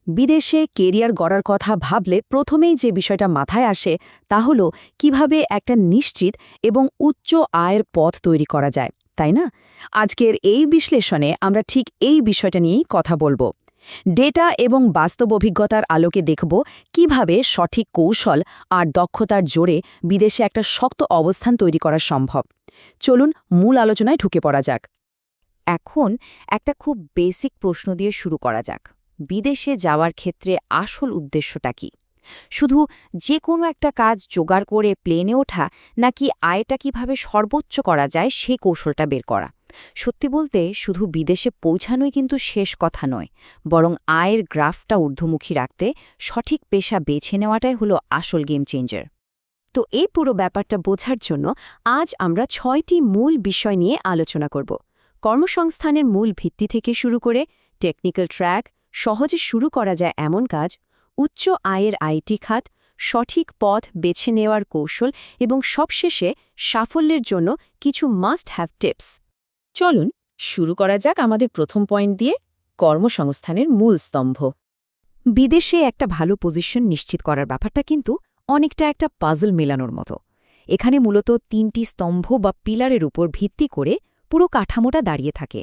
বিদেশে কেরিয়ার গড়ার কথা ভাবলে প্রথমেই যে বিষয়টা মাথায় আসে তা হলো কিভাবে একটা নিশ্চিত এবং উচ্চ আয়ের পথ তৈরি করা যায়, তাই না? আজকের এই বিশ্লেষণে আমরা ঠিক এই বিষয়টা নিয়েই কথা বলবো। ডেটা এবং বাস্তব অভিজ্ঞতার আলোকে দেখব কিভাবে সঠিক কৌশল আর দক্ষতার জোরে বিদেশে একটা শক্ত অবস্থান তৈরি করা সম্ভব। চলুন মূল আলোচনায় ঢুকে পড়া যাক। এখন একটা খুব বেসিক প্রশ্ন দিয়ে শুরু করা যাক। বিদেশে যাওয়ার ক্ষেত্রে আসল উদ্দেশ্যটা কি? শুধু যে কোনো একটা কাজ জোগাড় করে প্লেনে ওঠা, নাকি আয়টা কিভাবে সর্বোচ্চ করা যায় সেই কৌশলটা বের করা? সত্যি বলতে শুধু বিদেশে পৌঁছানোই কিন্তু শেষ কথা নয়, বরং আয়ের গ্রাফটা ঊর্ধ্বমুখী রাখতে সঠিক পেশা বেছে নেওয়াটাই হলো আসল গেম চেঞ্জার। তো এই পুরো ব্যাপারটা বোঝার জন্য আজ আমরা ৬টি মূল বিষয় নিয়ে আলোচনা করব। কর্মসংস্থানের মূল ভিত্তি থেকে শুরু করে টেকনিক্যাল ট্র্যাক, সহজে শুরু করা যায় এমন কাজ, উচ্চ আয়ের আইটি খাত, সঠিক পথ বেছে নেওয়ার কৌশল এবং সবশেষে সাফল্যের জন্য কিছু মাস্ট হ্যাভ টিপস। চলুন শুরু করা যাক আমাদের প্রথম পয়েন্ট দিয়ে, কর্মসংস্থানের মূল স্তম্ভ। বিদেশে একটা ভালো পজিশন নিশ্চিত করার ব্যাপারটা কিন্তু অনেকটা একটা পাজল মেলানোর মতো। এখানে মূলত ৩টি স্তম্ভ বা পিলারের উপর ভিত্তি করে পুরো কাঠামোটা দাঁড়িয়ে থাকে।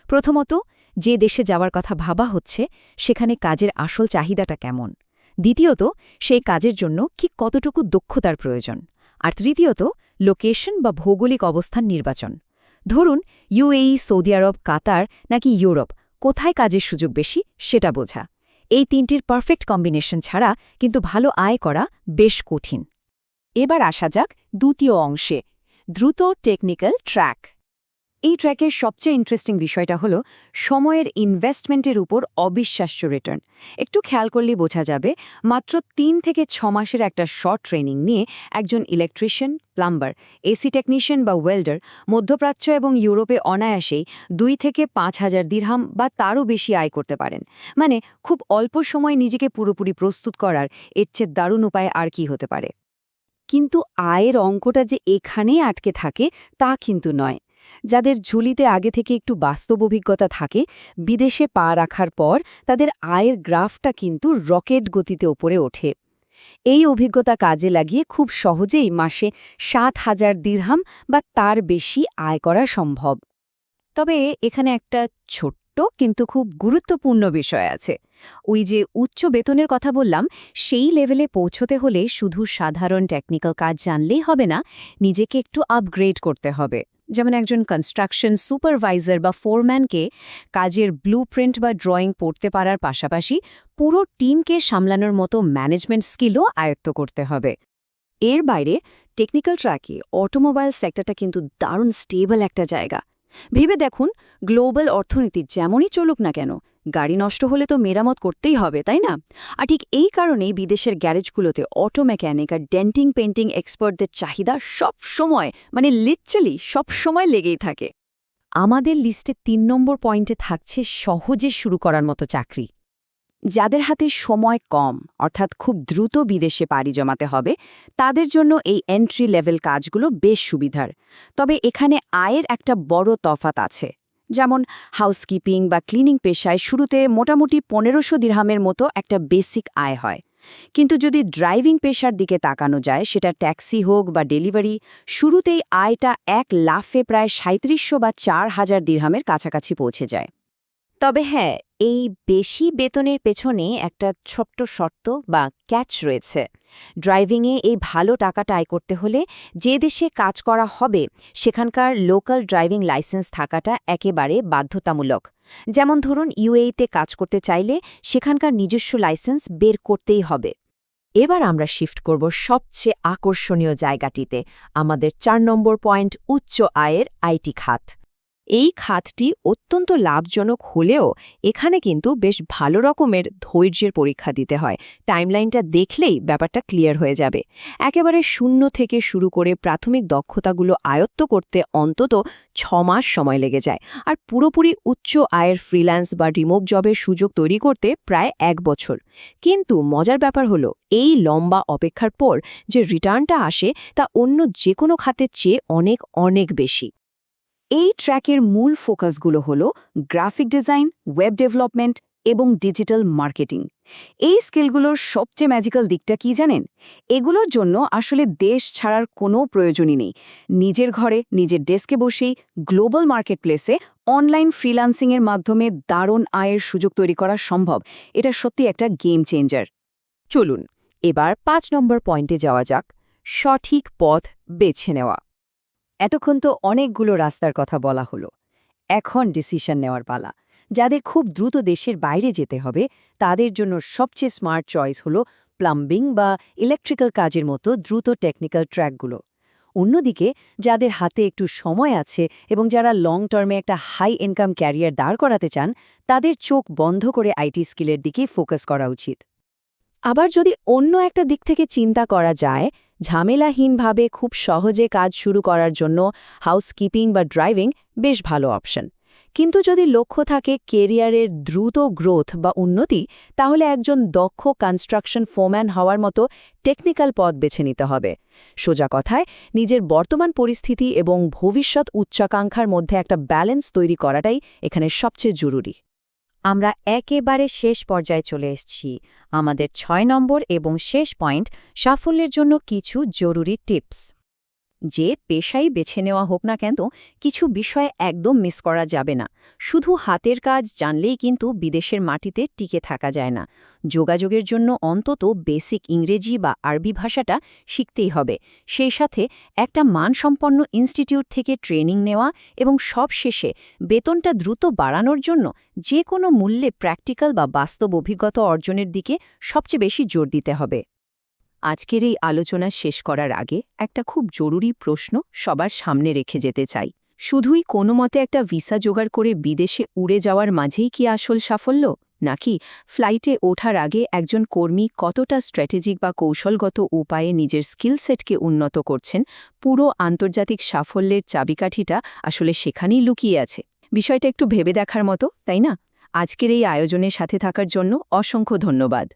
প্রথমত, যে দেশে যাওয়ার কথা ভাবা হচ্ছে সেখানে কাজের আসল চাহিদাটা কেমন। দ্বিতীয়ত, সেই কাজের জন্য কি কতটুকু দক্ষতার প্রয়োজন। আর তৃতীয়ত, লোকেশন বা ভৌগোলিক অবস্থান নির্বাচন। ধরুন ইউএই, সৌদি আরব, কাতার নাকি ইউরোপ, কোথায় কাজের সুযোগ বেশি সেটা বোঝা। এই তিনটির পারফেক্ট কম্বিনেশন ছাড়া কিন্তু ভালো আয় করা বেশ কঠিন। এবার আসা যাক দ্বিতীয় অংশে, দ্রুত টেকনিক্যাল ট্র্যাক। এই ট্র্যাকের সবচেয়ে ইন্টারেস্টিং বিষয়টা হলো সময়ের ইনভেস্টমেন্টের উপর অবিশ্বাস্য রিটার্ন। একটু খেয়াল করলেই বোঝা যাবে, মাত্র ৩ থেকে ৬ মাসের একটা শর্ট ট্রেনিং নিয়ে একজন ইলেকট্রিশিয়ান, প্লাম্বার, এসি টেকনিশিয়ান বা ওয়েল্ডার মধ্যপ্রাচ্য এবং ইউরোপে অনায়াসেই ২ থেকে ৫,০০০ দিরহাম বা তারও বেশি আয় করতে পারেন। মানে খুব অল্প সময়ে নিজেকে পুরোপুরি প্রস্তুত করার এর চেয়ে দারুণ উপায় আর কি হতে পারে। কিন্তু আয়ের অঙ্কটা যে এখানেই আটকে থাকে তা কিন্তু নয়। যাদের ঝুলিতে আগে থেকে একটু বাস্তব অভিজ্ঞতা থাকে, বিদেশে পা রাখার পর তাদের আয়ের গ্রাফটা কিন্তু রকেট গতিতে ওপরে ওঠে। এই অভিজ্ঞতা কাজে লাগিয়ে খুব সহজেই মাসে ৭,০০০ দিরহাম বা তার বেশি আয় করা সম্ভব। তবে এখানে একটা ছোট্ট কিন্তু খুব গুরুত্বপূর্ণ বিষয় আছে। ওই যে উচ্চ বেতনের কথা বললাম, সেই লেভেলে পৌঁছতে হলে শুধু সাধারণ টেকনিক্যাল কাজ জানলেই হবে না, নিজেকে একটু আপগ্রেড করতে হবে। যেমন একজন কনস্ট্রাকশন সুপারভাইজার বা ফোরম্যানকে কাজের ব্লুপ্রিন্ট বা ড্রয়িং পড়তে পারার পাশাপাশি পুরো টিমকে সামলানোর মতো ম্যানেজমেন্ট স্কিলও আয়ত্ত করতে হবে। এর বাইরে টেকনিক্যাল ট্র্যাকে অটোমোবাইল সেক্টরটা কিন্তু দারুণ স্টেবল একটা জায়গা। ভেবে দেখুন, গ্লোবাল অর্থনীতি যেমনই চলুক না কেন, গাড়ি নষ্ট হলে তো মেরামত করতেই হবে, তাই না? আর ঠিক এই কারণেই বিদেশের গ্যারেজগুলোতে অটো মেকানিক আর ডেন্টিং পেন্টিং এক্সপার্টদের চাহিদা সব সময়, মানে লিটারালি সব সময় লেগেই থাকে। আমাদের লিস্টে ৩ নম্বর পয়েন্টে থাকছে সহজে শুরু করার মতো চাকরি। যাদের হাতে সময় কম, অর্থাৎ খুব দ্রুত বিদেশে পাড়ি জমাতে হবে, তাদের জন্য এই এন্ট্রি লেভেল কাজগুলো বেশ সুবিধার। তবে এখানে আয়ের একটা বড় তফাৎ আছে। যেমন হাউসকিপিং বা ক্লিনিং পেশায় শুরুতে মোটামুটি ১৫০০ দিরহামের মতো একটা বেসিক আয় হয়। কিন্তু যদি ড্রাইভিং পেশার দিকে তাকানো যায়, সেটা ট্যাক্সি হোক বা ডেলিভারি, শুরুতেই আয়টা এক লাফে প্রায় ৩৭০০ বা ৪,০০০ দিরহামের কাছাকাছি পৌঁছে যায়। তবে হ্যাঁ, এই বেশি বেতনের পেছনে একটা ছোট্ট শর্ত বা ক্যাচ রয়েছে। ড্রাইভিংয়ে এই ভালো টাকাটা আয় করতে হলে যে দেশে কাজ করা হবে সেখানকার লোকাল ড্রাইভিং লাইসেন্স থাকাটা একেবারে বাধ্যতামূলক। যেমন ধরুন ইউএইতে কাজ করতে চাইলে সেখানকার নিজস্ব লাইসেন্স বের করতেই হবে। এবার আমরা শিফট করব সবচেয়ে আকর্ষণীয় জায়গাটিতে, আমাদের ৪ নম্বর পয়েন্ট, উচ্চ আয়ের আইটি খাত। এই খাতটি অত্যন্ত লাভজনক হলেও এখানে কিন্তু বেশ ভালো রকমের ধৈর্যের পরীক্ষা দিতে হয়। টাইমলাইনটা দেখলেই ব্যাপারটা ক্লিয়ার হয়ে যাবে। একেবারে শূন্য থেকে শুরু করে প্রাথমিক দক্ষতাগুলো আয়ত্ত করতে অন্তত ৬ মাস সময় লেগে যায়, আর পুরোপুরি উচ্চ আয়ের ফ্রিল্যান্স বা রিমোট জবের সুযোগ তৈরি করতে প্রায় ১ বছর। কিন্তু মজার ব্যাপার হলো, এই লম্বা অপেক্ষার পর যে রিটার্নটা আসে তা অন্য যে কোনো খাতের চেয়ে অনেক অনেক বেশি। এই ট্র্যাকের মূল ফোকাসগুলো হল গ্রাফিক ডিজাইন, ওয়েব ডেভেলপমেন্ট, এবং ডিজিটাল মার্কেটিং। এই স্কিলগুলোর সবচেয়ে ম্যাজিক্যাল দিকটা কি জানেন? এগুলোর জন্য আসলে দেশ ছাড়ার কোনো প্রয়োজনই নেই। নিজের ঘরে নিজের ডেস্কে বসেই গ্লোবাল মার্কেটপ্লেসে অনলাইন ফ্রিল্যান্সিংয়ের মাধ্যমে দারুণ আয়ের সুযোগ তৈরি করা সম্ভব। এটা সত্যি একটা গেম চেঞ্জার। চলুন এবার ৫ নম্বর পয়েন্টে যাওয়া যাক, সঠিক পথ বেছে নেওয়া। এতক্ষণ তো অনেকগুলো রাস্তার কথা বলা হলো। এখন ডিসিশন নেওয়ার পালা। যাদের খুব দ্রুত দেশের বাইরে যেতে হবে তাদের জন্য সবচেয়ে স্মার্ট চয়েস হলো প্লাম্বিং বা ইলেকট্রিক্যাল কাজের মতো দ্রুত টেকনিক্যাল ট্র্যাকগুলো। অন্যদিকে যাদের হাতে একটু সময় আছে এবং যারা লং টার্মে একটা হাই ইনকাম ক্যারিয়ার দাঁড় করাতে চান তাদের চোখ বন্ধ করে আইটি স্কিলের দিকে ফোকাস করা উচিত। আবার যদি অন্য একটা দিক থেকে চিন্তা করা যায়, ঝামেলাহীনভাবে খুব সহজে কাজ শুরু করার জন্য হাউসকিপিং বা ড্রাইভিং বেশ ভালো অপশন। কিন্তু যদি লক্ষ্য থাকে কেরিয়ারের দ্রুত গ্রোথ বা উন্নতি, তাহলে একজন দক্ষ কনস্ট্রাকশন ফোম্যান হওয়ার মতো টেকনিক্যাল পথ বেছে নিতে হবে। সোজা কথায়, নিজের বর্তমান পরিস্থিতি এবং ভবিষ্যৎ উচ্চাকাঙ্ক্ষার মধ্যে একটা ব্যালেন্স তৈরি করাটাই এখানে সবচেয়ে জরুরি। আমরা একেবারে শেষ পর্যায়ে চলে এসেছি। আমাদের ৬ নম্বর এবং শেষ পয়েন্ট, সাফল্যের জন্য কিছু জরুরি টিপস। যে পেশাই বেছে নেওয়া হোক না কেন, কিছু বিষয় একদম মিস করা যাবে না। শুধু হাতের কাজ জানলেই কিন্তু বিদেশের মাটিতে টিকে থাকা যায় না। যোগাযোগের জন্য অন্তত বেসিক ইংরেজি বা আরবি ভাষাটা শিখতেই হবে। সেই সাথে একটা মানসম্পন্ন ইনস্টিটিউট থেকে ট্রেনিং নেওয়া এবং সবশেষে বেতনটা দ্রুত বাড়ানোর জন্য যে কোনো মূল্যে প্র্যাকটিক্যাল বা বাস্তব অভিজ্ঞতা অর্জনের দিকে সবচেয়ে বেশি জোর দিতে হবে। আজকের এই আলোচনা শেষ করার আগে একটা খুব জরুরি প্রশ্ন সবার সামনে রেখে যেতে চাই। শুধুই কোনো মতে একটা ভিসা জোগাড় করে বিদেশে উড়ে যাওয়ার মাঝেই কি আসল সাফল্য, নাকি ফ্লাইটে ওঠার আগে একজন কর্মী কতটা স্ট্র্যাটেজিক বা কৌশলগত উপায়ে নিজের স্কিল সেটকে উন্নত করছেন, পুরো আন্তর্জাতিক সাফল্যের চাবিকাঠিটা আসলে সেখানেই লুকিয়ে আছে? বিষয়টা একটু ভেবে দেখার মতো, তাই না? আজকের এই আয়োজনের সাথে থাকার জন্য অসংখ্য ধন্যবাদ।